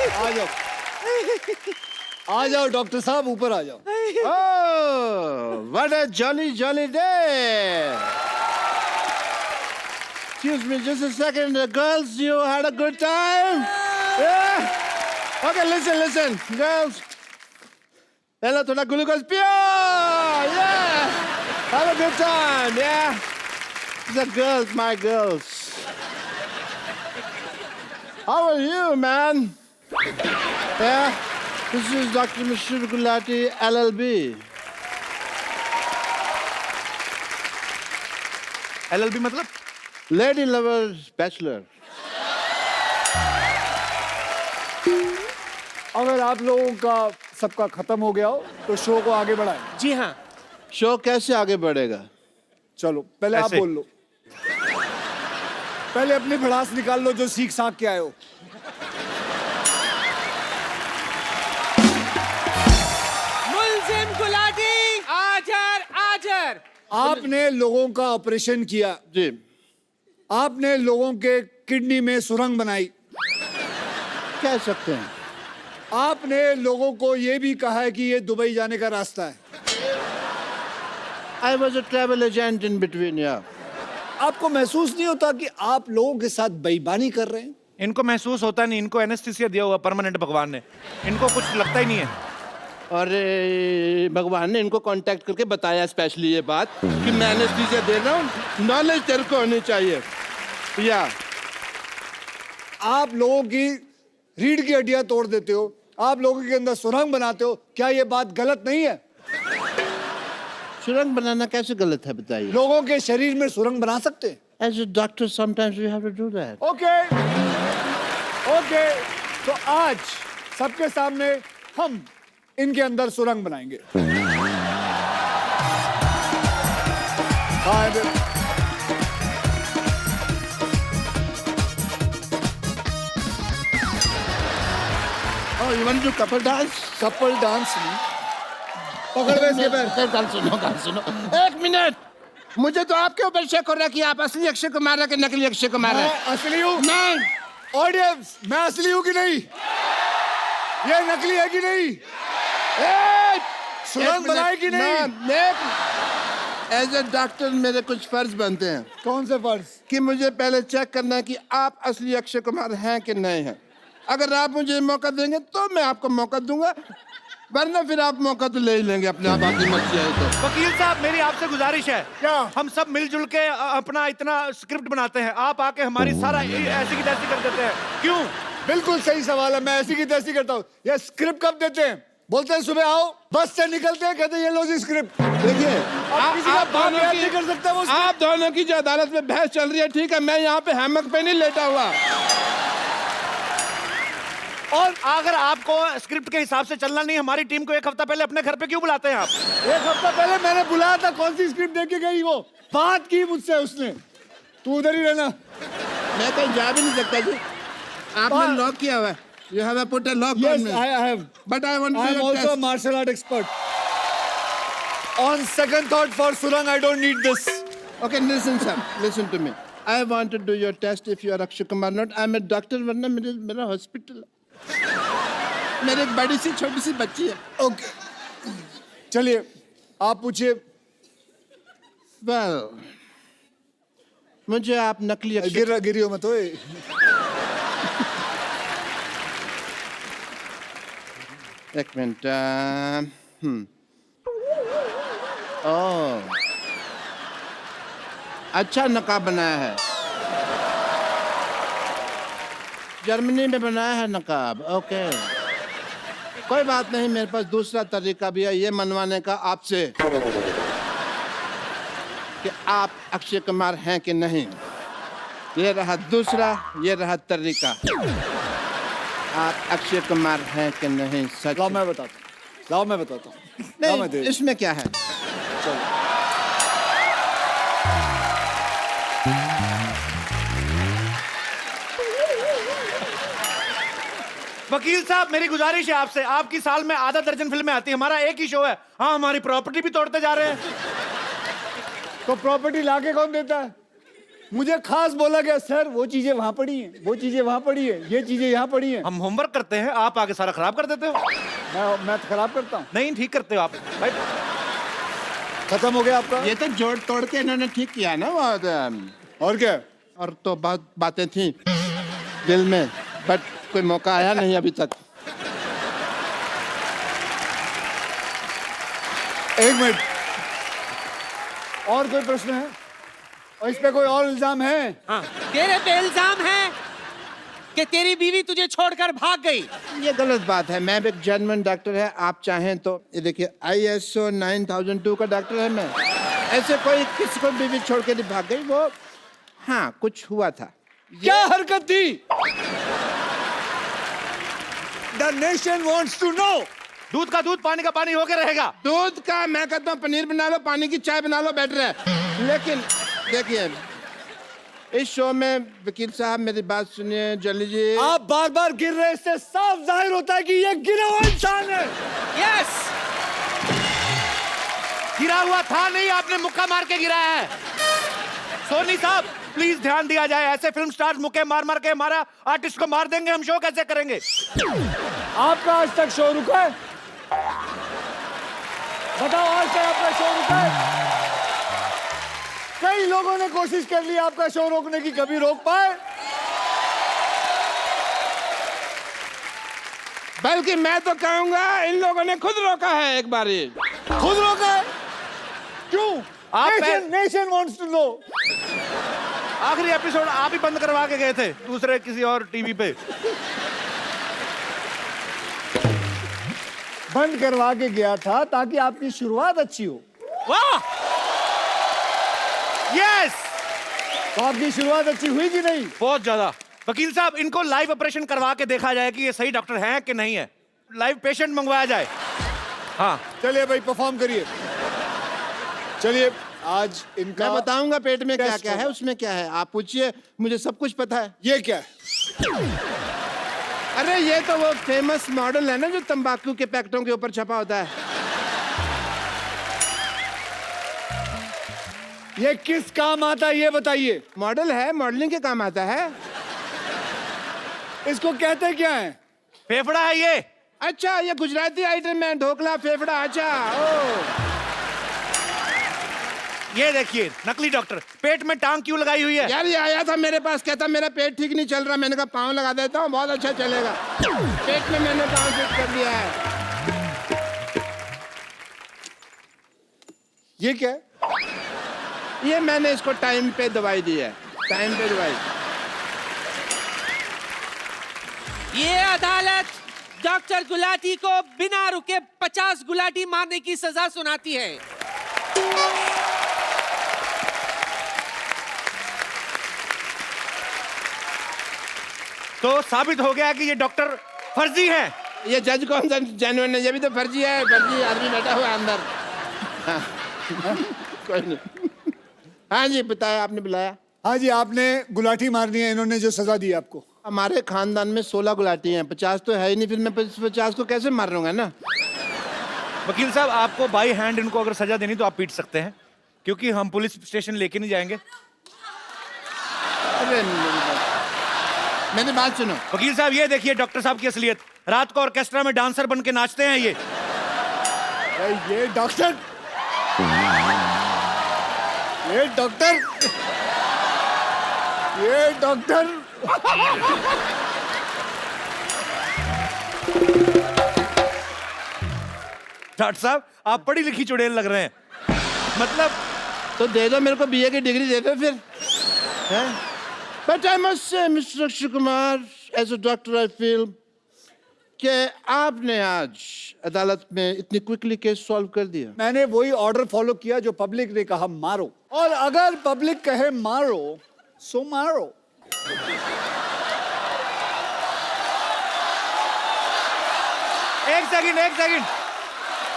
आ जाओ, आ जाओ डॉक्टर साहब, ऊपर आ जाओ। Oh, what a jolly, jolly day! Excuse me, just a second. Girls, you had a good time? Yeah? Okay, listen, girls. Hello, thoda glucose piyo! Yeah! Have a good time, yeah? The girls, my girls. How are you, man? Yeah? This is Dr. Mishra Gulati, LLB. LLB मतलब? Lady Lovers Bachelor. अगर आप लोगों का सबका खत्म हो गया हो तो शो को आगे बढ़ाएं। जी हाँ। शो कैसे आगे बढ़ेगा? चलो पहले आप ऐसे। बोल लो, पहले अपनी भड़ास निकाल लो जो सीख साख के आए हो। मुल्जिम गुलाटी आजर। आपने लोगों का ऑपरेशन किया, जी। आपने लोगों के किडनी में सुरंग बनाई, कह सकते हैं। आपने लोगों को ये भी कहा है कि ये दुबई जाने का रास्ता है। I was a travel agent in between, yeah. आपको महसूस नहीं होता कि आप लोगों के साथ बेईमानी कर रहे हैं? इनको महसूस होता नहीं, इनको एनेस्थीसिया दिया हुआ परमानेंट भगवान ने, इनको कुछ लगता ही नहीं है। और भगवान ने इनको कांटेक्ट करके बताया स्पेशली ये बात कि मैं एनेस्थीसिया दे रहा हूँ, नॉलेज तेरे को होनी चाहिए। या आप लोगों की रीढ़ की हड्डियां तोड़ देते हो, आप लोगों के अंदर सुरंग बनाते हो, क्या ये बात गलत नहीं है? सुरंग बनाना कैसे गलत है बताइए? लोगों के शरीर में सुरंग बना सकते हैं। As a doctor, sometimes we have to do that. Okay, तो आज सबके सामने हम इनके अंदर सुरंग बनाएंगे। हाँ, Oh, you want to do couple dance? Couple dance नहीं, पकड़ में इसके पैर। गाल सुनो। एक मिनट, मुझे तो आपके ऊपर शक हो रहा है कि आप असली अक्षय कुमार है कि नकली अक्षय कुमार है। मैं असली हूँ। नहीं, ऑडियंस, मैं असली हूँ कि नहीं? ये नकली है कि नहीं? सुरंग बनाए कि नहीं? एज ए डॉक्टर मेरे कुछ फर्ज बनते हैं कौन से फर्ज? कि मुझे पहले चेक करना है कि आप असली अक्षय कुमार हैं कि नहीं हैं। अगर आप मुझे मौका देंगे तो मैं आपको मौका दूंगा, वरना फिर आप मौका तो ले ही लेंगे अपने आप, आपकी मर्जी है तो। वकील साहब, मेरी आपसे गुजारिश है, क्या? हम सब मिलजुल के अपना इतना स्क्रिप्ट बनाते हैं, आप आके हमारी सारा ऐसी की तैसी कर देते हैं, क्यों? बिल्कुल सही सवाल है, मैं ऐसी की तैसी करता हूँ। ये स्क्रिप्ट कब देते हैं? बोलते हैं सुबह आओ, बस से निकलते हैं, कहते हैं ये लो जी स्क्रिप्ट। देखिए, किसी का बाप याद नहीं कर सकता वो आप दोनों की जो अदालत में बहस चल रही है, ठीक है, मैं यहाँ पे हैमक पे नहीं लेटा हुआ। और अगर आपको स्क्रिप्ट के हिसाब से चलना नहीं, हमारी टीम को एक हफ्ता पहले अपने घर पे क्यों बुलाते हैं आप? एक हफ्ता पहले मैंने बुलाया था, कौन सी स्क्रिप्ट देके गई वो? बात की मुझसे उसने, तू उधर ही रहना। मैं कहीं जा भी नहीं सकता जी, आपने लॉक किया हुआ है। You have put a lock Yes, on me. I have. But I want to I do am your also a test. martial art expert. On second thought, for Surang, I don't need this. Okay, listen, sir. Listen to me. I want to do your test if you are Akshay Kumar not. I'm a doctor, वरना मेरा hospital है। मेरे एक बड़ी सी छोटी सी बच्ची है। Okay. चलिए, आप पूछिए। Well, मुझे आप नकली अक्षय गिरियो मत ओए। एक मिनट। ओह, अच्छा नकाब बनाया है, जर्मनी में बनाया है नकाब। ओके, कोई बात नहीं, मेरे पास दूसरा तरीका भी है ये मनवाने का आपसे कि आप अक्षय कुमार हैं कि नहीं। ये रहा दूसरा, ये रहा तरीका। आप अक्षय कुमार हैं कि नहीं? सच? लाओ मैं बताता हूँ, लाओ मैं बताता हूँ। लाओ मैं नहीं, दे इसमें क्या है? वकील साहब, मेरी गुजारिश है आपसे, आपकी साल में आधा दर्जन फिल्में आती हैं, हमारा एक ही शो है। हाँ, हमारी प्रॉपर्टी भी तोड़ते जा रहे हैं। तो प्रॉपर्टी लाके कौन देता है? मुझे खास बोला गया सर वो चीजें वहां पड़ी हैं, वो चीजें वहां पड़ी है, ये चीजें यहाँ पड़ी हैं। हम होमवर्क करते हैं, आप आगे सारा खराब कर देते हो। मैं तो खराब करता हूँ। नहीं, ठीक करते हो आप भाई। खत्म हो गया आपका। ये तो जोड़ तोड़ के इन्होंने ठीक किया ना बहुत। और क्या? और तो बहुत बातें थी दिल में, बट कोई मौका आया नहीं अभी तक। एक मिनट, और कोई प्रश्न है? और इस पे कोई और इल्जाम है? हाँ, तेरे पे इल्जाम है कि तेरी बीवी तुझे छोड़कर भाग गई। ये गलत बात है, मैं भी एक जेन्युइन डॉक्टर है। आप चाहें तो ये देखिए, ISO 9002 का डॉक्टर है मैं। ऐसे कोई किसी को बीवी छोड़ के नहीं भाग गई। वो हाँ कुछ हुआ था। क्या हरकत थी? The nation wants to know. दूध का दूध, पानी का पानी होके रहेगा। दूध का मैं कहता हूँ पनीर बना लो, पानी की चाय बना लो, बेटर है। लेकिन देखिए, इस शो में वकील साहब मेरी बात सुनिए जल्दी जी। आप बार बार गिर रहे, इससे साफ जाहिर होता है कि ये गिरा हुआ इंसान है। यस, गिरा हुआ था नहीं, आपने मुक्का मार के गिराया है। सोनी साहब प्लीज ध्यान दिया जाए, ऐसे फिल्म स्टार्स मुक्के मार मार के हमारा आर्टिस्ट को मार देंगे, हम शो कैसे करेंगे? आपका आज तक शो रुका है? बताओ, आज तक आपका शो रुका है? कई लोगों ने कोशिश कर ली आपका शो रोकने की, कभी रोक पाए? बल्कि मैं तो कहूंगा इन लोगों ने खुद रोका है एक बारी। खुद रोका है? क्यों? आप नेशन वांट्स टू नो। आखिरी एपिसोड आप ही बंद करवा के गए थे दूसरे किसी और टीवी पे। बंद करवा के गया था ताकि आपकी शुरुआत अच्छी हो। वाह, यस, तो आपकी शुरुआत अच्छी हुई कि नहीं? बहुत ज्यादा। वकील साहब इनको लाइव ऑपरेशन करवा के देखा जाए कि ये सही डॉक्टर हैं कि नहीं है। लाइव पेशेंट मंगवाया जाए। हाँ चलिए भाई, परफॉर्म करिए। चलिए, आज इनका मैं बताऊंगा पेट में क्या टेस्ट क्या है, होगा। उसमें क्या है। आप पूछिए, मुझे सब कुछ पता है। ये क्या है? अरे ये तो वो फेमस मॉडल है ना जो तंबाकू के पैकेटों के ऊपर छपा होता है। ये किस काम आता है ये बताइए। मॉडल है, मॉडलिंग के काम आता है। इसको कहते क्या है? फेफड़ा है ये। अच्छा, ये गुजराती आइटम है, ढोकला फेफड़ा। अच्छा, ओ ये देखिए नकली डॉक्टर पेट में टांग क्यों लगाई हुई है? यार, ये आया था मेरे पास, कहता मेरा पेट ठीक नहीं चल रहा। मैंने कहा पाँव लगा देता हूँ, बहुत अच्छा चलेगा। पेट में मैंने पाँव फिट कर दिया है। ये क्या है? ये मैंने इसको टाइम पे दवाई दी है, टाइम पे दवाई। ये अदालत डॉक्टर गुलाटी को बिना रुके 50 गुलाटी मारने की सजा सुनाती है। तो साबित हो गया कि ये डॉक्टर फर्जी है। ये जज कौन सा जेन्युइन है? ये भी तो फर्जी है, फर्जी आदमी बैठा हुआ है अंदर। हाँ, कोई नहीं। हाँ जी, बताया, आपने बुलाया। हाँ जी, आपने गुलाटी मारनी है, इन्होंने जो सजा दी आपको। हमारे खानदान में 16 गुलाटी हैं, 50 तो है ही नहीं, फिर मैं 50 को कैसे मार लूंगा ना। वकील साहब आपको बाई हैंड इनको अगर सजा देनी तो आप पीट सकते हैं, क्योंकि हम पुलिस स्टेशन लेके नहीं जाएंगे। अरे मेरी बात सुनो। वकील साहब ये देखिए डॉक्टर साहब की असलियत। रात को ऑर्केस्ट्रा में डांसर बन के नाचते हैं ये। ये डॉक्टर, ये डॉक्टर, ये डॉक्टर। डॉक्टर साहब आप पढ़ी लिखी चुड़ैल लग रहे हैं। मतलब तो दे दो मेरे को BA की डिग्री, दे दो फिर। But I must say mister Akshay Kumar, as a doctor I feel कि आपने आज अदालत में इतनी क्विकली केस सॉल्व कर दिया। मैंने वही ऑर्डर फॉलो किया जो पब्लिक ने कहा मारो, और अगर पब्लिक कहे मारो सो मारो। एक सेकंड।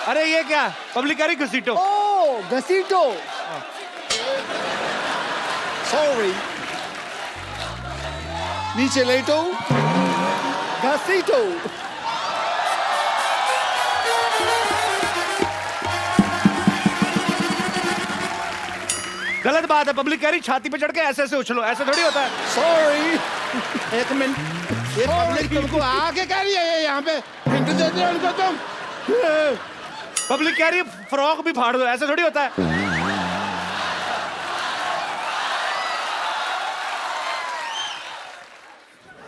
अरे ये क्या पब्लिक कह रही घसीटो। ओ घसीटो, सॉरी, नीचे लेटो, घसीटो। गलत बात है, पब्लिक कह रही छाती पे चढ़ के ऐसे ऐसे उछलो, ऐसे थोड़ी होता है। सॉरी। एक मिनट, ये पब्लिक तुमको आके कह रही है यहाँ पे हिंट दे दो उनको तुम। पब्लिक कह रही है फ्रॉक भी फाड़ दो, ऐसे थोड़ी होता है।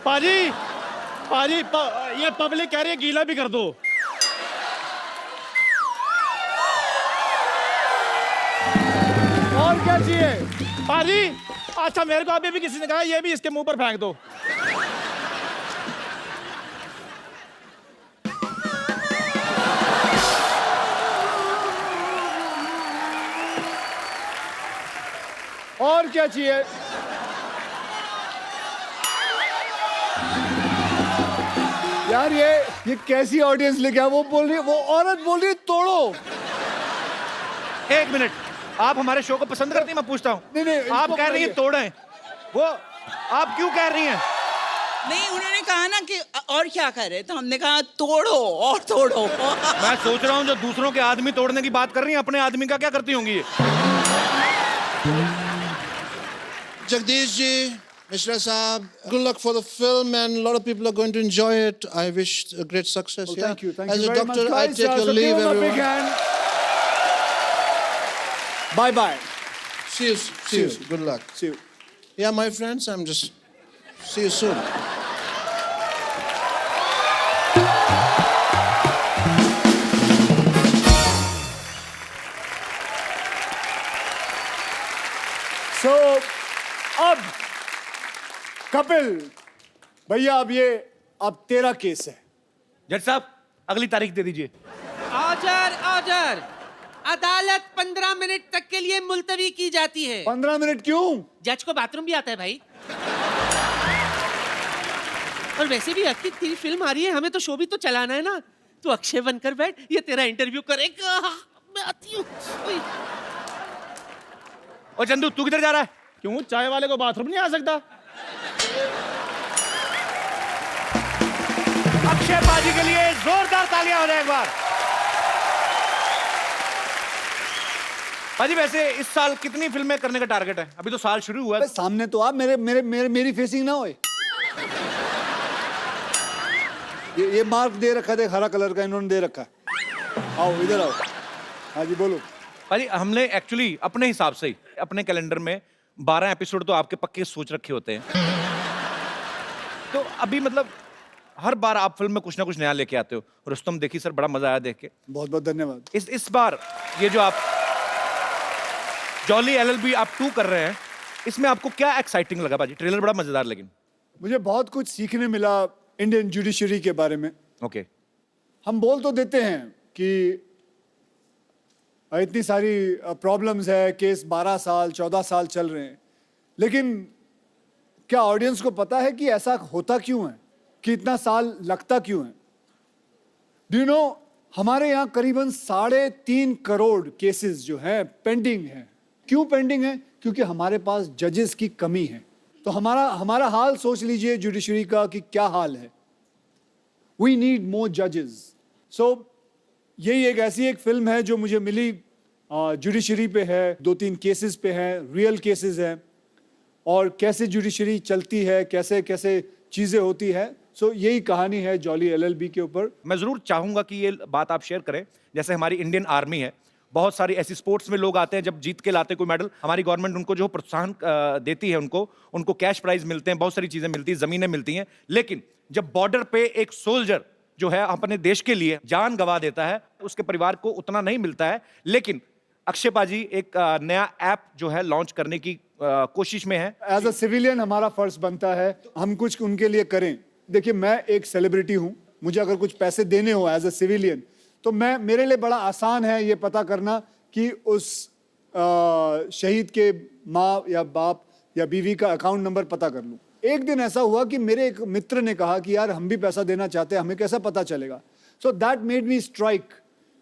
पाजी पाजी ये पब्लिक कह रही है गीला भी कर दो। और क्या चाहिए? पाजी अच्छा, मेरे को अभी भी किसी ने कहा ये भी इसके मुंह पर फेंक दो। और क्या चाहिए? यार ये कैसी ऑडियंस लेके आ? वो बोल रही है, वो औरत बोल रही है तोड़ो। एक मिनट, आप हमारे शो को पसंद करती हैं? मैं पूछता हूँ। नहीं, नहीं, आप इसको कह रही हैं बताइए। तोड़ें, वो आप क्यों कह रही हैं? नहीं, उन्होंने कहा ना कि और क्या करे, तो हमने कहा तोड़ो और तोड़ो। मैं सोच रहा हूँ जो दूसरों के आदमी तोड़ने की बात कर रही हैं, अपने आदमी का क्या करती होंगी ये? Jagdish ji, Mishra Saab, good luck for the film, and a lot of people are going to enjoy it. I wish a great success. Well, yeah? thank you. Thank As you a very doctor, much, I guys. take your So leave, give him a big everyone. hand. Bye bye. See you. See you. you. Good luck. See you. Yeah, my friends, I'm just. See you soon. So, अब कपिल भैया, अब तेरा case है। जज साहब अगली तारीख दे दीजिए। Order order. अदालत 15 मिनट तक के लिए मुलतवी की जाती है। 15 मिनट क्यों? जज को बाथरूम भी आता है भाई। और वैसे भी अक्की तेरी फिल्म आ रही है, हमें तो शो भी तो चलाना है ना। तू अक्षय बनकर बैठ, ये तेरा इंटरव्यू करेगा। मैं आती हूँ। ओए। और चंदू तू किधर जा रहा है? क्यों, चाय वाले को बाथरूम नहीं आ सकता? अक्षय पाजी के लिए जोरदार तालियां हो जाए एक बार। पाजी वैसे इस साल कितनी फिल्में करने का टारगेट है? अभी तो साल शुरू हुआ है। अबे सामने तो आप मेरी फेसिंग ना होए। ये मार्क दे रखा है, हरा कलर का इन्होंने दे रखा है। आओ इधर आओ। हाँ जी बोलो। पाजी हमने एक्चुअली अपने हिसाब से ही अपने कैलेंडर में 12 एपिसोड तो आपके पक्के सोच रखे होते हैं। तो अभी मतलब हर बार आप फिल्म में कुछ ना कुछ नया लेके आते हो। रुस्तम देखी सर, बड़ा मजा आया देख के। बहुत बहुत धन्यवाद। इस बार ये जो आप जॉली एलएलबी आप 2 कर रहे हैं, इसमें आपको क्या एक्साइटिंग लगा पाजी? ट्रेलर बड़ा मजेदार, लेकिन मुझे बहुत कुछ सीखने मिला इंडियन जुडिशरी के बारे में। ओके। हम बोल तो देते हैं कि इतनी सारी प्रॉब्लम्स है, केस 12 साल 14 साल चल रहे हैं, लेकिन क्या ऑडियंस को पता है कि ऐसा होता क्यों है, कि इतना साल लगता क्यों है? डू यू नो, हमारे यहाँ करीबन 3.5 करोड़ केसेस जो हैं पेंडिंग हैं। क्यों पेंडिंग है? क्योंकि हमारे पास जजेस की कमी है। तो हमारा हाल सोच लीजिए जुडिशरी का कि क्या हाल है। वी नीड मोर जजेस। सो यही एक ऐसी एक फिल्म है जो मुझे मिली, जुडिशरी पे है, 2-3 केसेस पे है, रियल केसेस हैं, और कैसे जुडिशरी चलती है, कैसे कैसे चीजें होती है। सो यही कहानी है जॉली एलएलबी के ऊपर। मैं जरूर चाहूंगा कि ये बात आप शेयर करें। जैसे हमारी इंडियन आर्मी है, बहुत सारी ऐसी स्पोर्ट्स में लोग आते हैं, जब जीत के लाते कोई मेडल, हमारी गवर्नमेंट उनको जो प्रोत्साहन देती है, उनको कैश प्राइज मिलते हैं, बहुत सारी चीजें मिलती हैं, जमीनें मिलती हैं। लेकिन जब बॉर्डर पे एक सोल्जर जो है अपने देश के लिए जान गंवा देता है, उसके परिवार को उतना नहीं मिलता है। लेकिन अक्षय पाजी एक नया ऐप जो है लॉन्च करने की कोशिश में है। एज अ सिविलियन हमारा फर्ज बनता है हम कुछ उनके लिए करें। देखिए, मैं एक सेलिब्रिटी हूं, मुझे अगर कुछ पैसे देने हो एज अ सिविलियन, तो मेरे लिए बड़ा आसान है ये पता करना कि उस शहीद के माँ या बाप या बीवी का अकाउंट नंबर पता कर लूं। एक दिन ऐसा हुआ कि मेरे एक मित्र ने कहा कि यार हम भी पैसा देना चाहते हैं, हमें कैसा पता चलेगा? So that made me strike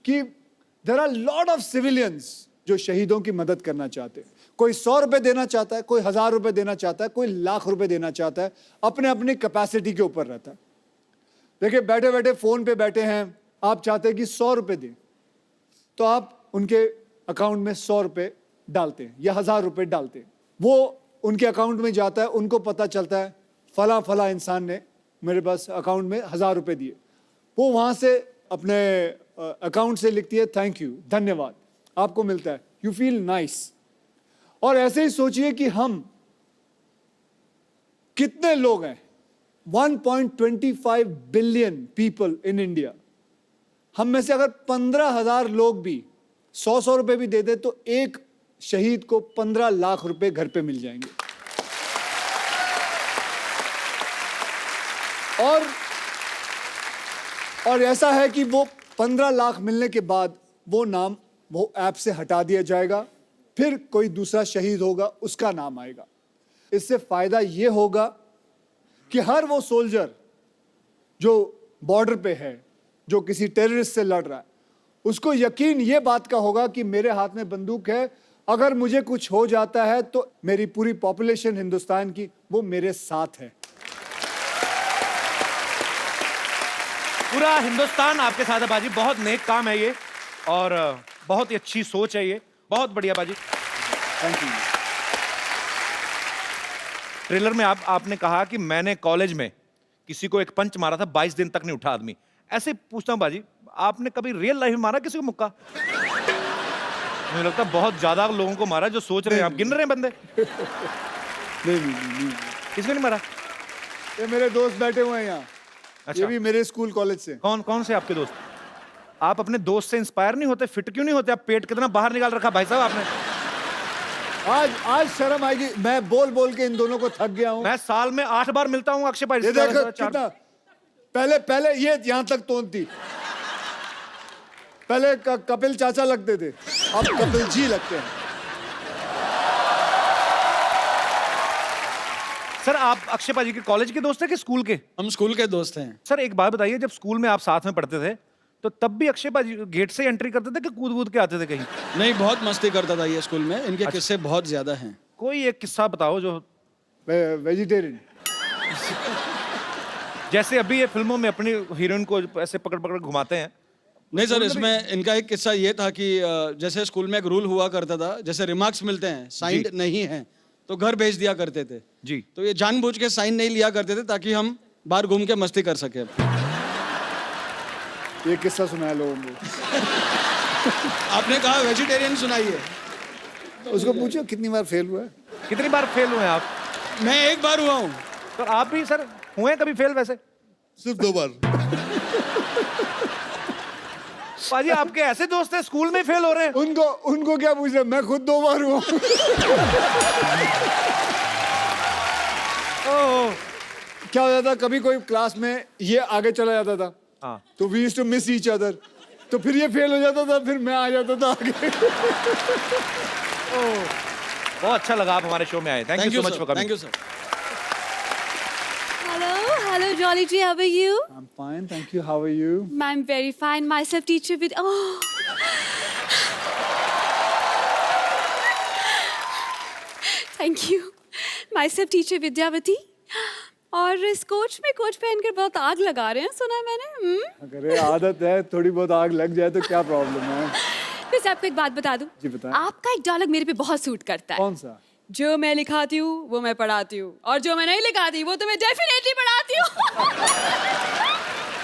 कि there are lot of civilians जो शहीदों की मदद करना चाहते हैं। कोई 100 रुपए देना चाहता है, कोई 1000 रुपए देना चाहता है, कोई लाख रुपए देना चाहता है, अपने अपनी कैपेसिटी के ऊपर रहता है। देखिए, बैठे बैठे फोन पे बैठे हैं, आप चाहते हैं कि 100 रुपए दें, तो आप उनके अकाउंट में 100 रुपए डालते हैं या 1000 रुपए डालते हैं, वो उनके अकाउंट में जाता है, उनको पता चलता है फला फला इंसान ने मेरे पास अकाउंट में 1000 रुपए दिए। वो वहाँ से अपने अकाउंट से लिखती है थैंक यू, धन्यवाद, आपको मिलता है, यू फील नाइस। और ऐसे ही सोचिए कि हम कितने लोग हैं, 1.25 बिलियन पीपल इन इंडिया। हम में से अगर 15,000 लोग भी 100 रुपए भी दे दे तो एक शहीद को 15 लाख रुपए घर पे मिल जाएंगे। और ऐसा है कि वो 15 लाख मिलने के बाद वो नाम वो ऐप से हटा दिया जाएगा, फिर कोई दूसरा शहीद होगा, उसका नाम आएगा। इससे फायदा ये होगा कि हर वो सोल्जर जो बॉर्डर पे है, जो किसी टेररिस्ट से लड़ रहा है, उसको यकीन ये बात का होगा कि मेरे हाथ में बंदूक है, अगर मुझे कुछ हो जाता है तो मेरी पूरी पॉपुलेशन हिंदुस्तान की वो मेरे साथ है। पूरा हिंदुस्तान आपके साथ है बाजी, बहुत नेक काम है ये और बहुत ही अच्छी सोच है ये, बहुत बढ़िया बाजी। Thank you. ट्रेलर में आपने कहा कि मैंने कॉलेज में किसी को एक पंच मारा था, 22 दिन तक नहीं उठा आदमी। ऐसे पूछता हूँ बाजी, आपने कभी रियल लाइफ में मारा किसी को मुक्का? मुझे लगता है बहुत ज्यादा लोगों को मारा जो सोच रहे हैं, आप गिन रहे हैं बंदे। नहीं। किसको नहीं मारा? ये मेरे दोस्त बैठे हुए हैं यहाँ। अच्छा। ये भी मेरे स्कूल कॉलेज से। कौन से आपके दोस्त? आप अपने दोस्त से इंस्पायर नहीं होते? फिट क्यों नहीं होते? आप पेट कितना बाहर निकाल रखा भाई साहब आपने। आज शर्म आएगी, मैं बोल के इन दोनों को थक गया हूँ। मैं साल में 8 बार मिलता हूँ अक्षय भाई। ये देखो कितना, पहले ये यहाँ तक तोन थी, पहले कपिल चाचा लगते थे, अब कपिल जी लगते हैं। सर आप अक्षय भाई के कॉलेज के दोस्त हैं कि स्कूल के? हम स्कूल के दोस्त हैं। सर एक बात बताइए, जब स्कूल में आप साथ में पढ़ते थे तो तब भी अक्षय भाई गेट से एंट्री करते थे कि कूद के आते थे कहीं? नहीं, बहुत मस्ती करता था ये स्कूल में, इनके किस्से बहुत ज्यादा हैं। कोई एक किस्सा बताओ जो। वेजिटेरियन। जैसे अभी ये फिल्मों में अपनी हीरोइन को ऐसे पकड़ घुमाते हैं। नहीं सर, इसमें इनका एक किस्सा ये था कि जैसे स्कूल में एक रूल हुआ करता था, जैसे रिमार्क्स मिलते हैं, साइंड नहीं है तो घर भेज दिया करते थे जी। तो ये जानबूझ के साइन नहीं लिया करते थे ताकि हम बाहर घूम के मस्ती कर सके। ये किस्सा सुनाया लोगों को। आपने कहा वेजिटेरियन सुनाइए। उसको पूछो कितनी बार फेल हुआ है। कितनी बार फेल हुए हैं आप? मैं एक बार हुआ हूँ। तो आप भी सर हुए हैं कभी फेल? वैसे सिर्फ 2 बार। पाजी आपके ऐसे दोस्त हैं स्कूल में फेल हो रहे हैं? उनको क्या पूछ रहे, मैं खुद 2 बार हुआ। क्या हो जाता, कभी कोई क्लास में ये आगे चला जाता था, हाँ। तो we used to miss each other, तो फिर ये फेल हो जाता था, फिर मैं आ जाता था आगे। बहुत अच्छा लगा आप हमारे शो में आए। Thank you so much for coming. Thank you sir. Hello, Jolly G. How are you? I'm fine, thank you. How are you? I'm very fine. Myself, teacher with. Oh. Thank you. Myself, teacher Vidyavati. और इस coach में coach पहनकर बहुत आग लगा रहे हैं, सुना है मैंने। अरे आदत है, थोड़ी बहुत आग लग जाए तो क्या प्रॉब्लम है। वैसे आपको एक बात बता दूं। जी बताएं। आपका एक डायलॉग मेरे पे बहुत सूट करता है। कौन सा? जो मैं लिखाती हूँ वो मैं पढ़ाती हूँ, और जो मैं नहीं लिखाती वो तो मैं डेफिनेटली पढ़ाती हूँ।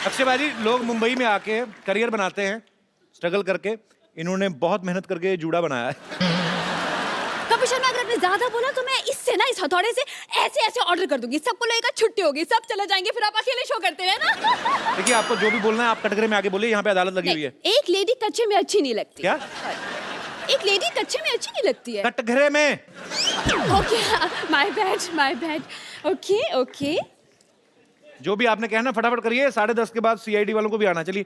अक्षय भाई लोग मुंबई में आके करियर बनाते हैं स्ट्रगल करके, इन्होंने बहुत मेहनत करके जूड़ा बनाया है। कपिल शर्मा अगर आपने ज्यादा बोला तो मैं इससे ना, इस हथौड़े से ऐसे ऐसे ऑर्डर कर दूंगी, सबको लगेगा छुट्टी होगी, सब चले जाएंगे, फिर आप अकेले शो करते हैं ना। देखिए आपको जो भी बोलना है आप कटघरे में आके बोलिए, यहाँ पे अदालत लगी हुई है। एक लेडी कच्चे में अच्छी नहीं लगती। क्या? एक लेडी कच्चे में अच्छी नहीं लगती है। कटघरे में। Okay, my bad. ओके। जो भी आपने कहना फटाफट करिए, 10:30 के बाद CID वालों को भी आना। चलिए।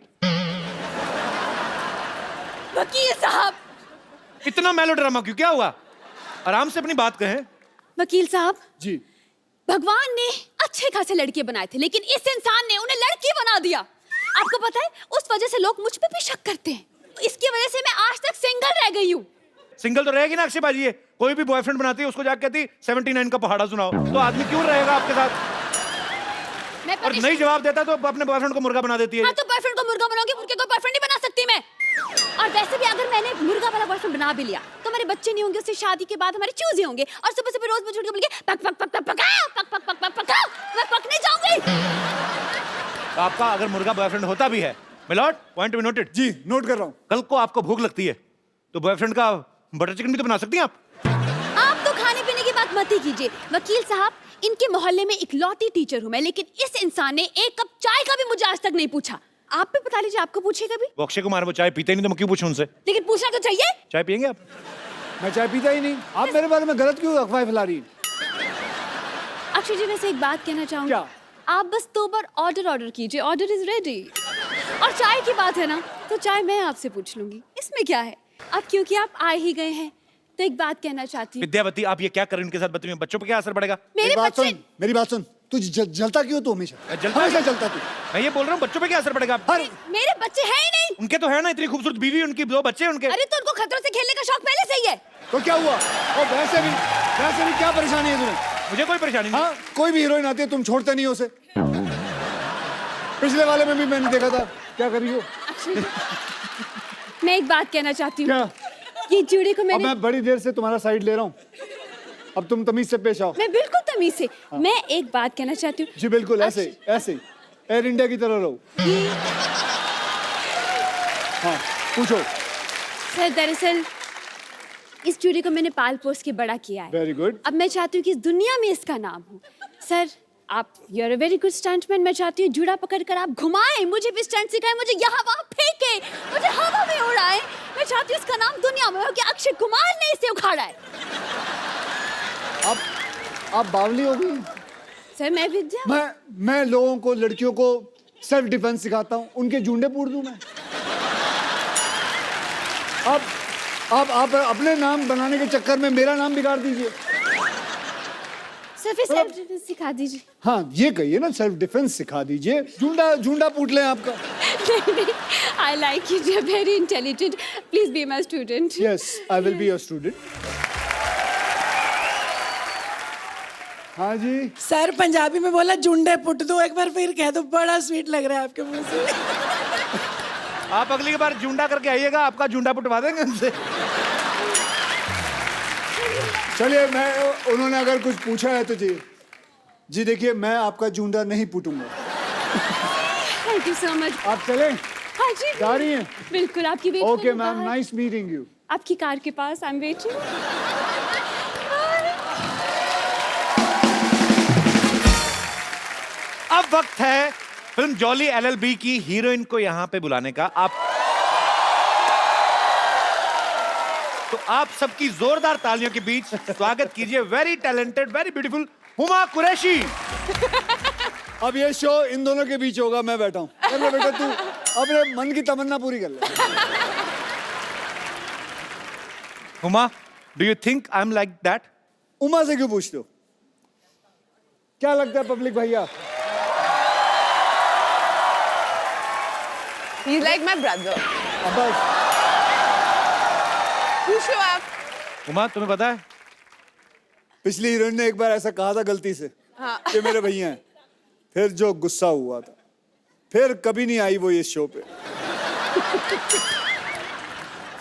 वकील साहब। इतना मेलोड्रामा क्यों? क्या हुआ? आराम से अपनी बात कहें। वकील साहब जी। भगवान ने अच्छे खासे लड़के बनाए थे, लेकिन इस इंसान ने उन्हें लड़की बना दिया। आपको पता है, उस वजह से लोग मुझ पे भी शक करते हैं। इसकी वजह से मैं आज तक सिंगल रह गई हूँ। सिंगल तो रहेगी ना अक्षय बाजी। ये कोई भी बॉयफ्रेंड बनाती है उसको जाके कहती 79 का पहाड़ा सुनाओ, तो आदमी क्यों रहेगा आपके साथ? मैं और नहीं जवाब देता तो अपने बॉयफ्रेंड को मुर्गा बना देती है। हाँ, तो बॉयफ्रेंड को मुर्गा बनाऊंगी, मुर्गे को बॉयफ्रेंड नहीं बना सकती मैं। और वैसे भी अगर मैंने मुर्गा वाला बॉयफ्रेंड बना भी लिया तो हमारे बच्चे नहीं होंगे, उससे शादी के बाद हमारे चूजे होंगे और सुबह सुबह रोज मुझे उठ के बोलेंगे पक पक पक पक पकाओ, पक पक पक पक पकाओ, मैं पकने जाऊंगी। तो आपका अगर मुर्गा बॉयफ्रेंड होता भी है, milord, point to be noted. जी नोट कर रहा हूँ। कल को आपको भूख लगती है तो बॉयफ्रेंड का बटर चिकन भी तो बना सकती हैं आप। आप तो खाने पीने की बात मत ही कीजिए वकील साहब, इनके मोहल्ले में इकलौती टीचर हूँ मैं, लेकिन इस इंसान ने एक कप चाय का भी मुझे आज तक नहीं पूछा। आप भी बता लीजिए, आपको पूछे कभी? वो अक्षय कुमार, वो चाय पीते ही नहीं तो मैं क्यों पूछूं उनसे? लेकिन पूछना तो चाहिए। चाय पियेंगे आप? मैं चाय पीता ही नहीं। आप मेरे बारे में गलत क्यों अफवाह फैला रही हैं? अक्षय जी, वैसे एक बात कहना चाहूंगी। क्या? आप बस 2 बार ऑर्डर कीजिए, ऑर्डर इज रेडी। और चाय की बात है ना, तो चाय मैं आपसे पूछ लूंगी, इसमें क्या है। अब क्योंकि आप आए ही गए हैं तो एक बात कहना चाहती हूँ। विद्यावती, आप ये क्या कर रहे हैं उनके साथ बच्चों में? बच्चों पर क्या असर पड़ेगा? मेरे बच्चे, मेरी बात सुन, तू जलता क्यों तू हमेशा? जलता हमेशा क्यों? जलता तू। मैं ये बोल रहा हूँ बच्चों पे क्या असर पड़ेगा? मेरे बच्चे हैं ही नहीं। उनके तो है ना, इतनी खूबसूरत बीवी, उनकी 2 बच्चे उनके। अरे तो उनको खतरों से खेलने का शौक पहले से ही है। तो क्या हुआ? और वैसे भी क्या परेशानी है तुम्हें? मुझे कोई परेशानी नहीं। हाँ, कोई भी हीरोइन आती है तुम छोड़ते नहीं हो उसे। पिछले वाले में भी मैंने देखा था, क्या करी हो? मैं एक बात कहना चाहती हूँ। क्या? ये जूड़े को अब मैंने, मैं बड़ी देर से तुम्हारा साइड ले रहा हूँ, अब तुम तमीज से पेश आओ। मैं बिल्कुल तमीज से। मैं एक बात कहना चाहती हूँ। जी बिल्कुल, ऐसे एयर इंडिया की तरह रहो। हाँ पूछो। सर दरअसल इस जूड़े को मैंने पाल पोस के बड़ा किया है। Very good. अब मैं चाहती हूँ कि इस दुनिया में इसका नाम हो। सर आप you are a very good stuntman, मैं चाहती हूँ जूड़ा पकड़कर आप घुमाएं, मुझे भी स्टंट सिखाएं, मुझे यहाँ वहाँ फेंके, मुझे हवा में उड़ाएं। मैं चाहती हूँ इसका नाम दुनिया में हो कि अक्षय कुमार ने इसे उखाड़ा है। आप बावली हो गई। सर मैं विद्या, मैं लोगों को, लड़कियों को सेल्फ डिफेंस सिखाता हूँ, उनके जूंडे पूर दूं मैं? आप अपने नाम बनाने के चक्कर में मेरा नाम बिगाड़ दीजिए। सर फिर सेल्फ डिफेंस सिखा दीजिए। हाँ ये कहिए ना, सेल्फ डिफेंस सिखा दीजिए। जूंडा पूट लें आपका। नहीं, I like you, you're very intelligent. Please be my student. Yes, I will be your student. हाँ जी। सर पंजाबी में बोला जुंडे पुट दो, एक बार फिर कह दो, बड़ा स्वीट लग रहा है आपके मुंह से। आप अगली बार जूंडा करके आइएगा, आपका जूंडा पुटवा देंगे उनसे। चलिए, उन्होंने अगर कुछ पूछा है तो जी देखिए, मैं आपका जूंडा नहीं पूटूंगा। Thank you so much. आप चलें? हाँ जी। जा रही हैं? बिल्कुल, आपकी wait okay ma'am, nice meeting you. आपकी कार के पास, आई एम वेटिंग। अब वक्त है फिल्म जॉली LLB की हीरोइन को यहाँ पे बुलाने का। तो आप सबकी जोरदार तालियों के बीच स्वागत कीजिए very talented, very beautiful Huma Qureshi. अब ये शो इन दोनों के बीच होगा, मैं बैठा हूँ। अरे बेटा तू अपने मन की तमन्ना पूरी कर ले। Huma, do you think I am like that? Uma से क्यों पूछते हो? क्या लगता है पब्लिक भैया? He's like my brother. अब बस। पूछो आप। हुमा, तुम्हें पता है पिछली हीरोइन ने एक बार ऐसा कहा था गलती से कि मेरे भैया हैं, फिर जो गुस्सा हुआ था, फिर कभी नहीं आई वो इस शो पे।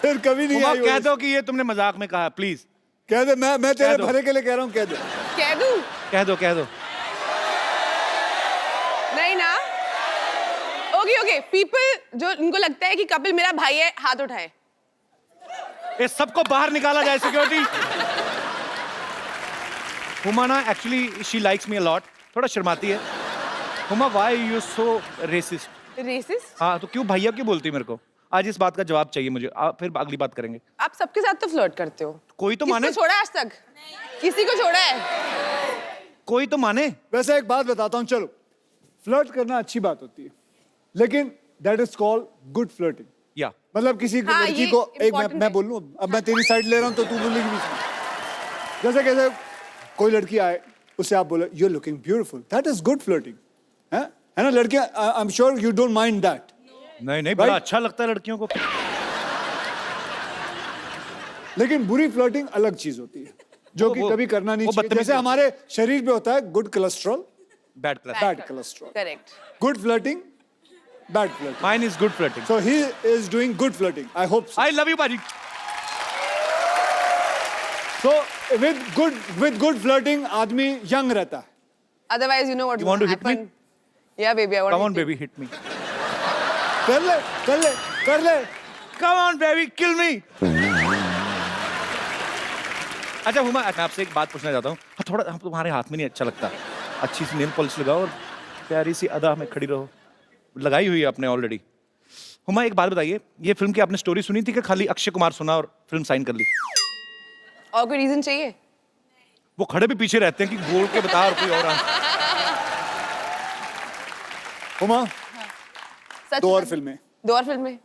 फिर कभी नहीं आई। कह दो कि ये तुमने मजाक में कहा, प्लीज कह दे। मैं तेरे भरे के लिए कह रहा हूँ, कह दे। कह दूं? कह दो। नहीं ना? ओके, पीपल जो उनको लगता है कि कपिल मेरा भाई है, हाथ उठाए। ये सबको बाहर निकाला जाए, सिक्योरिटी। हुमा ना actually she likes me a lot, थोड़ा शर्माती है। Huma, why you so racist? Racist? हाँ, तो क्यों भैया क्यों बोलती है मेरे को? आज इस बात का जवाब चाहिए मुझे, फिर अगली बात करेंगे। आप सबके साथ तो फ्लर्ट करते हो। कोई तो माने। किसको छोड़ा आज तक? किसी को छोड़ा है? कोई तो माने। वैसे एक बात बताता हूँ, चलो, फ्लर्ट करना अच्छी बात होती है, लेकिन that is called good flirting. या मतलब किसी हाँ, लड़की ये को एक important मैं है। बोल लूं, अब मैं तेरी साइड ले रहा हूं तो तू बोलेगी बीच में। जैसे कैसे कोई लड़की आए, उसे आप बोले you are looking beautiful, that is good flirting. है ना लड़कियां? I am sure you don't mind that. नहीं, बड़ा अच्छा लगता है लड़कियों को। लेकिन बुरी फ्लर्टिंग अलग चीज होती है, जो कि कभी करना नहीं चाहिए। जैसे हमारे शरीर पे होता है good cholesterol, bad class. Bad cholesterol. Correct. Good flirting, bad flirting. Mine is good flirting. So he is doing good flirting. I hope so. I love you, Paji. So with good flirting, आदमी young रहता है. Otherwise, you know what You want to hit me? happen. Yeah, baby, I want Come to on, hit you. baby, hit me. कर ले. Come on, baby, kill me. अच्छा हुमा, मैं आपसे एक बात पूछना चाहता हूँ. थोड़ा हम तुम्हारे हाथ में नहीं अच्छा लगता. अच्छी सी नेल पॉलिश लगाओ और प्यारी सी अदा में खड़ी रहो. लगाई हुई है आपने ऑलरेडी. हुमा, एक बात बताइए, ये फिल्म की आपने स्टोरी सुनी थी कि खाली अक्षय कुमार सुना और फिल्म साइन कर ली? और कोई रीजन चाहिए? वो खड़े भी पीछे रहते हैं कि बोल के बता और कोई और आंसर. हुमा, सच 2 और में? फिल्में. 2 और फिल्में.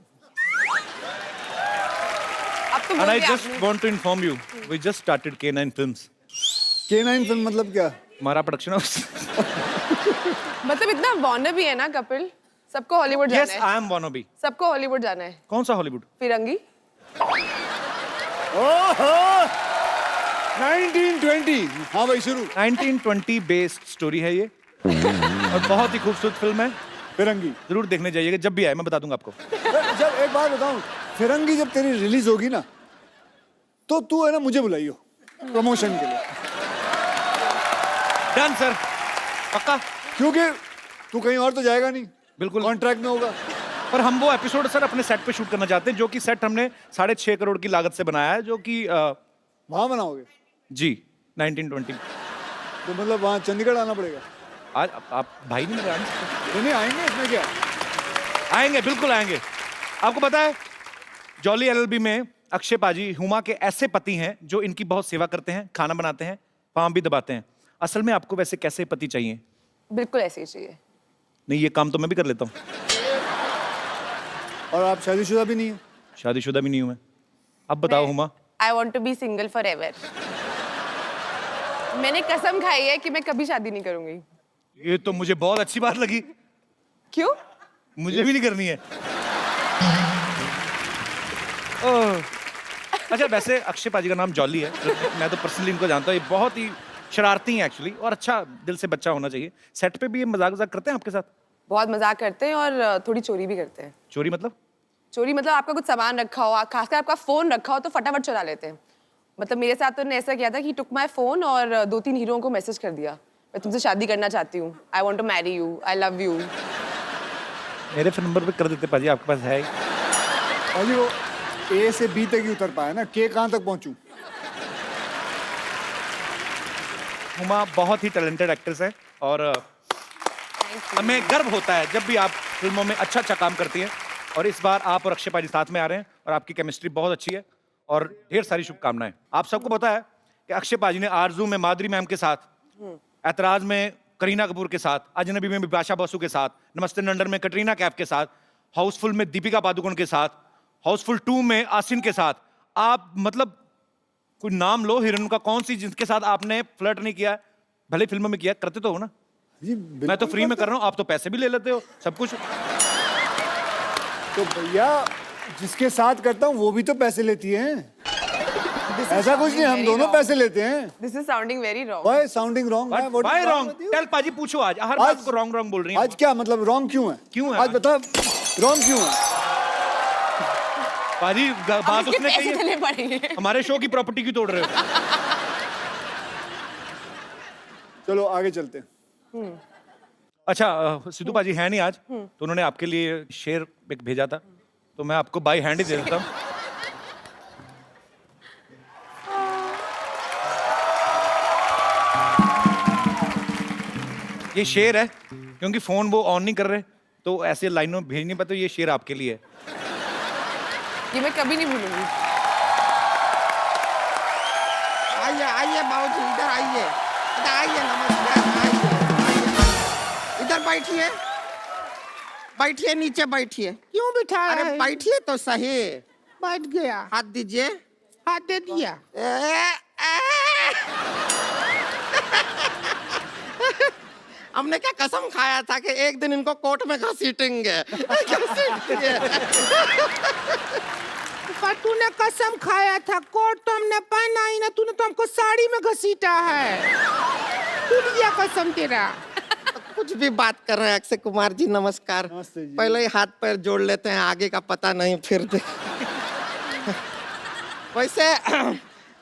अब तो बोल And I दिया just आपने. want to inform you, we just started K9 Films. K9 film मतलब क्या? हमारा प्रोडक्शन हाउस. मतलब इतना वॉनर भी है ना कपिल. सबको हॉलीवुड Yes, जाना है. I am wannabe. सबको हॉलीवुड जाना है. कौन सा हॉलीवुड? फिरंगी. ओहो 1920. हाँ भाई शुरू. 1920 बेस्ड स्टोरी है ये और बहुत ही खूबसूरत फिल्म है. फिरंगी. जरूर देखने जाइएगा जब भी आए, मैं बता दूंगा आपको. जब एक बात बताऊं, फिरंगी जब तेरी रिलीज होगी ना, तो तू है ना मुझे बुलाइयो प्रमोशन के लिए. डन सर, पक्का. क्योंकि तू कहीं और तो जाएगा नहीं. बिल्कुल. कॉन्ट्रैक्ट में होगा. पर हम वो एपिसोड सर अपने सेट पे शूट करना चाहते हैं, जो कि सेट हमने 6.5 करोड़ की लागत से बनाया है, जो कि वहां बनाओगे? जी 1920. तो मतलब वहां चंडीगढ़ आना पड़ेगा. आज आप भाई नहीं लगा सकते? नहीं आएंगे, इसमें क्या. आएंगे, बिल्कुल आएंगे. आपको पता है जॉली एलएलबी में अक्षय पाजी हुमा के ऐसे पति हैं जो इनकी बहुत सेवा करते हैं, खाना बनाते हैं, पाँव भी दबाते हैं. असल में आपको वैसे कैसे पति चाहिए? बिल्कुल ऐसे ही चाहिए. नहीं, ये काम तो मैं भी कर लेता हूँ. और आप शादीशुदा भी नहीं है? शादीशुदा भी नहीं हूँ मैं. अब बताओ Huma. I want to be single forever. मैंने कसम खाई है कि मैं कभी शादी नहीं करूंगी. ये तो मुझे बहुत अच्छी बात लगी. क्यों? मुझे भी नहीं करनी है. ओह. अच्छा, वैसे अक्षय पाजी का नाम जॉली है. मैं तो पर्सनली इनको जानता हूँ. ये बहुत ही शरारती हैं एक्चुअली और अच्छा दिल से बच्चा होना चाहिए. सेट पे भी ये मजाक करते हैं आपके साथ? बहुत मजाक करते हैं और थोड़ी चोरी भी करते हैं. चोरी मतलब? चोरी मतलब आपका कुछ सामान रखा हो, खासकर आपका फोन रखा हो तो फटाफट चुरा लेते हैं. मतलब मेरे साथ तो उन्होंने ऐसा किया था कि टुक माई फोन और 2-3 हीरोओं को मैसेज कर दिया, मैं तुमसे शादी करना चाहती हूँ, I want to marry you, I love you. मेरे फिर नंबर पे कर देते पाजी, आपके पास है? पाजी वो ए से बी तक ही उतर पाया ना, के कहाँ तक पहुंचूं? हुमा बहुत ही टैलेंटेड एक्ट्रेस है और हमें गर्व होता है जब भी आप फिल्मों में अच्छा काम करती हैं. और इस बार आप और अक्षय पाजी साथ में आ रहे हैं और आपकी केमिस्ट्री बहुत अच्छी है और ढेर सारी शुभकामनाएं. आप सबको पता है कि अक्षय पाजी ने आरजू में माधुरी मैम के साथ, ऐतराज में करीना कपूर के साथ, अजनबी में बिपाशा बसु के साथ, नमस्ते नंदन में कटरीना कैफ के साथ, हाउसफुल में दीपिका पादुकोण के साथ, हाउसफुल 2 में आसिन के साथ. आप मतलब कोई नाम लो हीरोइन का, कौन सी जिसके साथ आपने फ्लर्ट नहीं किया? भले फिल्मों में किया, करते तो हो ना. मैं तो फ्री में कर रहा हूँ, आप तो पैसे भी ले लेते हो सब कुछ. तो भैया जिसके साथ करता हूँ वो भी तो पैसे लेती हैं. ऐसा कुछ नहीं, हम दोनों पैसे लेते हैं. This is sounding very wrong. Why sounding wrong? Why wrong? Tell पाजी, पूछो आज. हर बात को रॉन्ग बोल रही हैं. आज क्या मतलब रॉन्ग क्यों है? क्यों है? आज बता रॉन्ग क्यों है? पाजी बात उसने कही चले है, पड़ेंगे. हमारे शो की प्रॉपर्टी क्यों तोड़ रहे हो? चलो आगे चलते हैं. अच्छा, सिद्धू पाजी है नहीं आज, तो उन्होंने आपके लिए शेर एक भेजा था, तो मैं आपको बाई हैंड ही दे देता हूँ. ये शेर है, क्योंकि फोन वो ऑन नहीं कर रहे तो ऐसे लाइनों भेज नहीं पाते. ये शेर आपके लिए है. ये मैं कभी नहीं भूलूंगी. आइए आइए बाबूजी, इधर आइए, इधर आइए, नमस्कार, आइए, इधर बैठिए, बैठिए, नीचे बैठिए. क्यों बिठा? अरे बैठिए तो सही. बैठ गया. हाथ दीजिए. हाथ दे दिया. हमने क्या कसम खाया था कि एक दिन इनको कोर्ट में घसीटेंगे. तूने कसम खाया था, कोट तो हमने पहना ही ना, तूने तो हमको साड़ी में घसीटा है. टूट गया कसम तेरा. कुछ भी बात कर रहे हैं अक्षय कुमार जी, नमस्कार। नमस्ते जी। पहले ही हाथ पैर जोड़ लेते हैं, आगे का पता नहीं फिर वैसे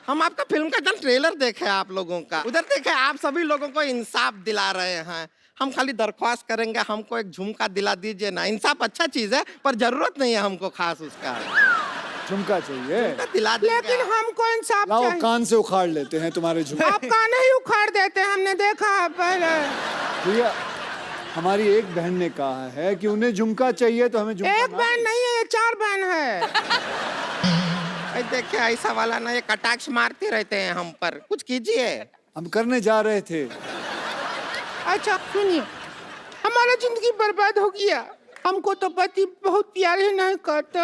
हम आपका फिल्म का ट्रेलर देखे आप लोगों का, उधर देखे आप सभी लोगों को इंसाफ दिला रहे हैं। हम खाली दरख्वास्त करेंगे, हमको एक झुमका दिला दीजिए ना। इंसाफ अच्छा चीज है पर जरूरत नहीं है हमको खास उसका, झुमका चाहिए। दिला देंगे। लेकिन हमको इंसाफ लाओ चाहिए। कान से उखाड़ लेते हैं तुम्हारे झुमके। आप कान ही उखाड़ देते हैं, हमने देखा है पहले। भैया हमारी एक बहन ने कहा है कि उन्हें झुमका चाहिए तो हमें झुमका एक ना- बहन नहीं है, ये 4 बहन है। देखिए ऐसा वाला ना, ये कटाक्ष मारते रहते हैं हम पर, कुछ कीजिए। हम करने जा रहे थे। अच्छा सुनिए, हमारा जिंदगी बर्बाद हो गया। हमको तो पति बहुत प्यार ही नहीं करते,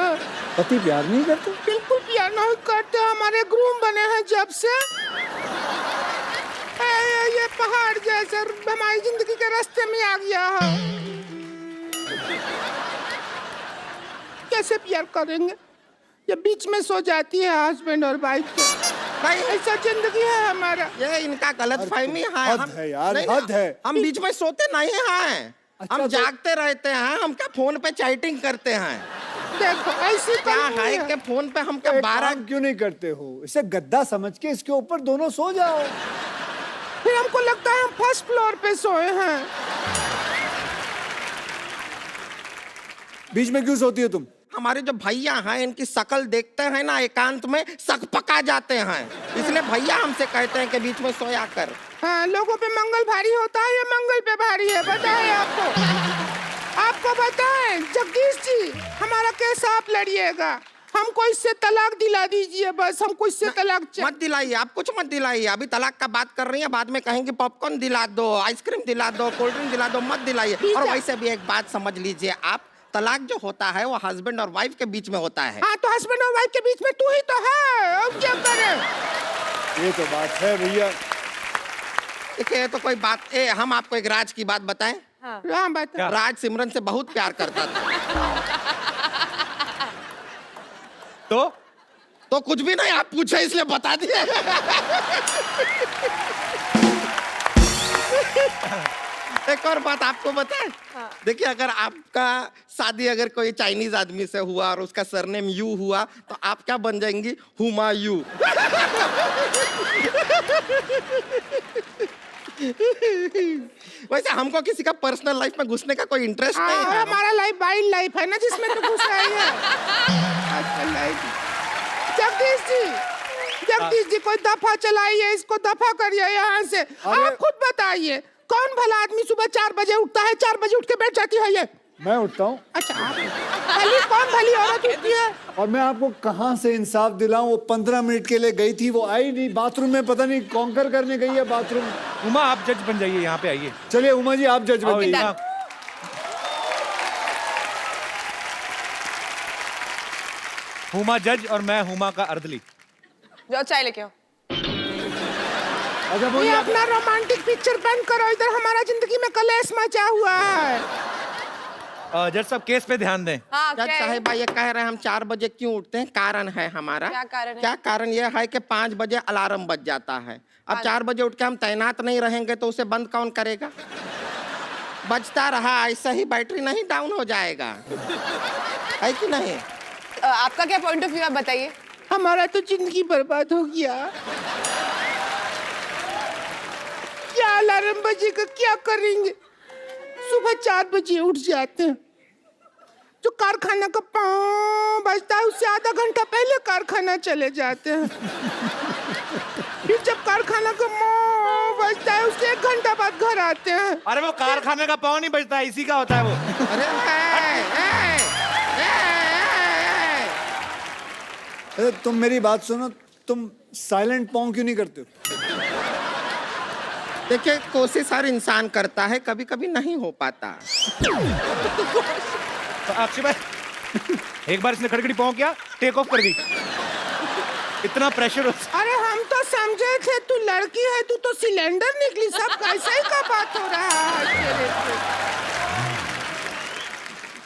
पति प्यार नहीं करते? बिल्कुल प्यार नहीं करते। हमारे ग्रूम बने हैं जब से ये पहाड़ जैसे हमारी जिंदगी के रास्ते में आ गया है। कैसे प्यार करेंगे? ये बीच में सो जाती है हस्बैंड और वाइफ के। भाई ऐसा जिंदगी है हमारा। ये इनका गलत फहमी है। हद है यार, नहीं, हद है। हम बीच में सोते नहीं हैं। अच्छा, हम तो- जागते रहते हैं। हम क्या फोन पे चैटिंग करते हैं? देखो ऐसी क्या कहानी है है। कि फोन पे हम क्या एक 12 काम क्यों नहीं करते हो? इसे गद्दा समझ के इसके ऊपर दोनों सो जाओ। फिर हमको लगता है हम फर्स्ट फ्लोर पे सोए हैं। बीच में क्यों सोती हो तुम? हमारे जो भैया हैं इनकी शक्ल देखते हैं ना, एकांत में सक पका जाते हैं, इसलिए भैया हमसे कहते हैं कि बीच में सोया कर। हाँ, लोगों पे मंगल भारी होता है, ये मंगल पे भारी है। बताए आपको, आपको बताएं जगदीश जी, हमारा केस आप लड़िएगा। हमको इससे तलाक दिला दीजिए बस, हमको इससे तलाक मत दिलाइए, आप कुछ मत दिलाइए। अभी तलाक का बात कर रही हैं, बाद में कहेंगे पॉपकॉर्न दिला दो, आइसक्रीम दिला दो, कोल्ड ड्रिंक दिला दो, मत दिलाइए। ठीक और है। वैसे भी एक बात समझ लीजिए आप, तलाक जो होता है वो हस्बैंड और वाइफ के बीच में होता है। हाँ, तो हस्बैंड और वाइफ के बीच में तू ही तो है, अब क्या करें? ये तो बात है भैया। देखिए तो कोई बात हम आपको एक राज की बात बताएं। हाँ बता। राज सिमरन से बहुत प्यार करता था। तो कुछ भी नहीं, आप पूछे इसलिए बता दिए। एक और बात आपको बताएं। देखिए अगर आपका शादी अगर कोई चाइनीज आदमी से हुआ और उसका सरनेम यू हुआ तो आप क्या बन जाएंगी? हुमायूं। वैसे हमको किसी का पर्सनल लाइफ में घुसने का कोई इंटरेस्ट नहीं हाँ, है। हमारा लाइफ वाइल्ड लाइफ है ना, जिसमें तो घुस रही है। जगदीश जी कोई दफा चलाइए, इसको दफा करिए यहाँ से। आप खुद बताइए, कौन भला आदमी सुबह 4 बजे उठता है, 4 बजे उठ के बैठ जाती है ये? मैं उठता हूँ। अच्छा, आप कौन भली औरत उठती है? और मैं आपको कहाँ से इंसाफ दिलाऊं? वो 15 मिनट के लिए गई थी, वो आई नहीं, बाथरूम में पता नहीं कॉन्कर करने गई है बाथरूम। उमा आप जज बन जाइए, यहाँ पे आइए। चलिए उमा जी आप जज आओ, बनिए। उमा। हुमा जज और मैं हुमा का अर्दली। जाओ चाय लेके आओ। अच्छा ये बोलिए। अपना रोमांटिक पिक्चर बंद करो, इधर हमारा जिंदगी में कलेश मचा हुआ है। जज साहब केस पे ध्यान दें। हाँ, जज क्या है? साहिबा ये कह रहे हैं हम 4 बजे क्यों उठते हैं? कारण है हमारा। क्या कारण है? क्या कारण ये है कि 5 बजे अलार्म बज जाता है। अब 4 बजे उठ के हम तैनात नहीं रहेंगे तो उसे बंद कौन करेगा? बजता रहा ऐसा ही बैटरी नहीं डाउन हो जाएगा, है कि नहीं? आपका क्या पॉइंट ऑफ व्यू, आप बताइए। हमारा तो जिंदगी बर्बाद हो गया। क्या अलार्म बजेगा, क्या करेंगे? सुबह 4 बजे उठ जाते हैं, जो कारखाना का पाँव बजता है उससे आधा घंटा पहले कारखाना चले जाते हैं। फिर जब कारखाना का पाँव बजता है उससे 1 घंटा बाद घर आते हैं। अरे वो कारखाने का पाँव नहीं बजता है, इसी का होता है वो। अरे अरे तुम मेरी बात सुनो, तुम साइलेंट पाँव क्यों नहीं करते हो? देखिए कोशिश हर इंसान करता है, कभी कभी नहीं हो पाता। तो अक्षय भाई एक बार इसने खड़खड़ी पाँव किया, टेक ऑफ कर दी। इतना प्रेशर होता। अरे हम तो समझे थे तू लड़की है, तू तो सिलेंडर निकली। सब कैसे का बात हो रहा है तेरे से?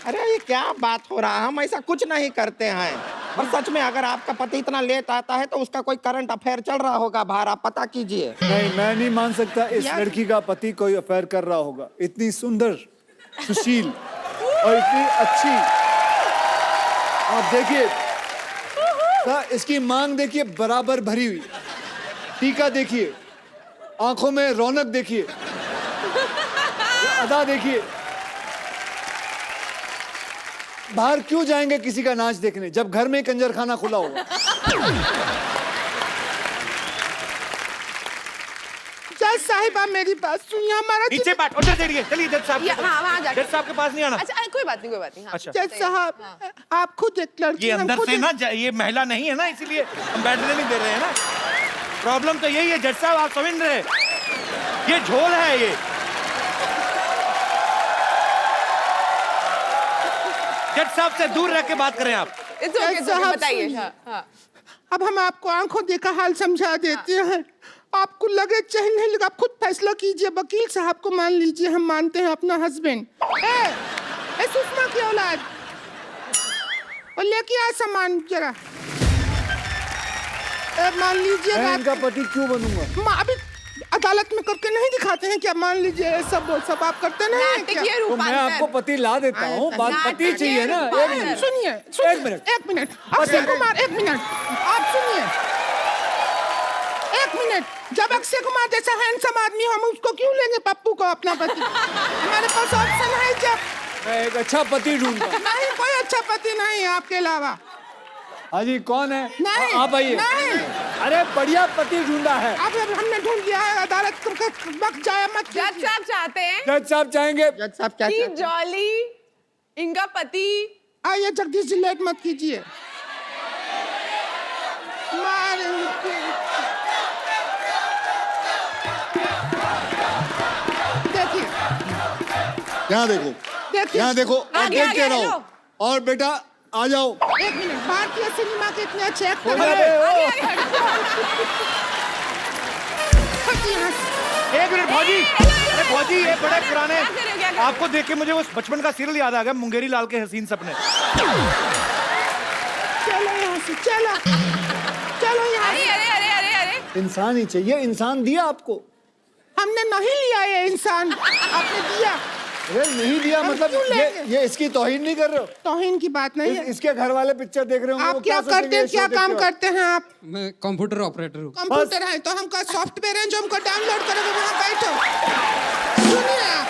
अरे ये क्या बात हो रहा है? हम ऐसा कुछ नहीं करते हैं। और सच में अगर आपका पति इतना लेट आता है तो उसका कोई करंट अफेयर चल रहा होगा बाहर, आप पता कीजिए। नहीं, मैं नहीं मान सकता इस यार- लड़की का पति कोई अफेयर कर रहा होगा। इतनी सुंदर, सुशील और इतनी अच्छी। आप देखिए सर, इसकी मांग देखिए बराबर भरी हुई, टीका देखिए, आंखों में रौनक देखिए, अदा देखिए। बाहर क्यों जाएंगे किसी का नाच देखने जब घर में कंजर खाना खुला होगा। जज साहिबा मेरी बात सुनिए, हमारा नीचे बैठ, उधर चलिए, चलिए जज साहब हाँ वहाँ जाके जज साहब के पास नहीं आना। अच्छा कोई बात नहीं, कोई बात नहीं। हाँ। अच्छा। जज साहब आप खुद एक लड़की ये हम अंदर खुद से ना ये महिला नहीं है ना, इसीलिए हम बैठने नहीं दे रहे हैं ना। प्रॉब्लम तो यही है जज साहब, आप समझ रहे हैं? ये झोल है ये। जज साहब से दूर रह के बात करें आप। It's okay, it's okay, साहब बताइए। सुनिए। हाँ, हाँ। अब हम आपको आंखों देखा हाल समझा देते हैं, आपको लगे चाहे नहीं लगे, आप खुद फैसला कीजिए। वकील साहब को मान लीजिए, हम मानते हैं अपना हस्बैंड। ए सुषमा की औलाद, और लेके आ सामान जरा। मान लीजिए मैं इनका पति क्यों बनूंगा? अभी अदालत में करके नहीं दिखाते हैं क्या? मान लीजिए सब आप करते नहीं हैं क्या? तो मैं आपको पति ला देता हूँ, बात पति चाहिए ना। एक मिनट सुनिए एक मिनट अक्षय कुमार, एक मिनट आप सुनिए, एक मिनट। जब अक्षय कुमार जैसा हैंडसम आदमी हो, हम उसको क्यों लेंगे पप्पू को अपना पति? हमारे पास ऑप्शन है। जब मैं एक अच्छा पति ढूंढता। नहीं, कोई अच्छा पति नहीं है आपके अलावा। हाँ जी, कौन है? नहीं, आप आइए। नहीं। अरे बढ़िया पति ढूंढा है। अब हमने ढूंढ लिया है, अदालत का वक्त जाया मत जज कीजिए। साहब चाहते हैं जज साहब चाहेंगे। जज साहब क्या कि चाहते हैं? जॉली इनका पति आइए जगदीश जी, लेट मत कीजिए। देखिए यहाँ देखो, देखिए यहाँ देखो और आगे, देखते आगे, रहो। हेलो। और बेटा आ जाओ। एक मिनट, भारतीय सिनेमा के इतने अच्छे एक्टर अरे, हैं। एक मिनट भौजी, अरे भौजी ये बड़े पुराने, क्या कर रहे हो, क्या कर रहे हो? आपको देख के मुझे उस बचपन का सीरियल याद आ गया, मुंगेरी लाल के हसीन सपने। चलो यहाँ से, चलो यहाँ अरे से। अरे अरे अरे अरे इंसान ही चाहिए, इंसान दिया आपको। हमने नहीं लिया ये इंसान, आपने दिया। अरे नहीं दिया हम मतलब क्यों लेंगे? ये इसकी तौहीन नहीं कर रहे हो? तौहीन की बात नहीं है। इसके घर वाले पिक्चर देख रहे होंगे, वो आप क्या सोचेंगे करते हैं, ये क्या शो काम देखते हो? करते हैं आप? मैं कंप्यूटर ऑपरेटर हूँ। कंप्यूटर है तो हमका सॉफ्टवेयर है जो हमको डाउनलोड करोगे, वहाँ बैठो। सुनिए आप,